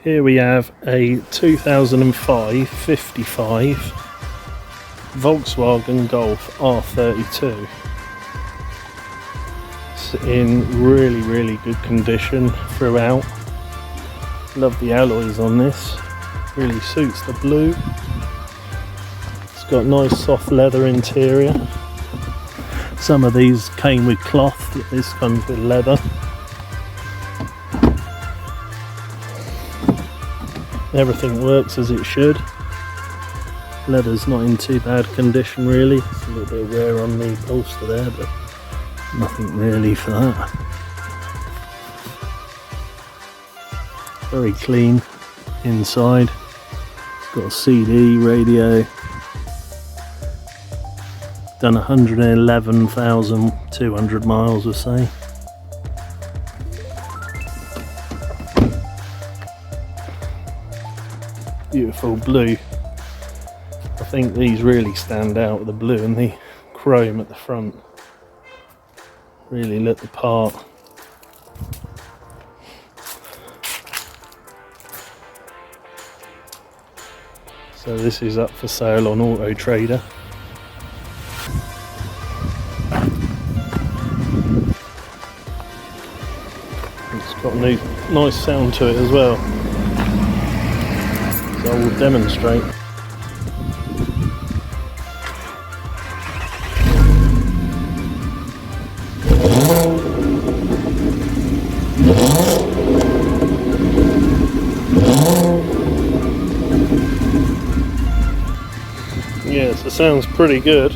Here we have a 2005 55 Volkswagen Golf R32. It's in really good condition throughout. Love the alloys on this, really suits the blue. It's got nice soft leather interior. Some of these came with cloth, this comes with leather. Everything works as it should. Leather's not in too bad condition really. It's a little bit of wear on the bolster there, but nothing really for that. Very clean inside. It's got a CD, radio. Done 111,200 miles or so. Beautiful blue. I think these really stand out with the blue and the chrome at the front. Really look the part. So this is up for sale on Auto Trader. It's got a nice sound to it as well. So I will demonstrate. Yes, it sounds pretty good.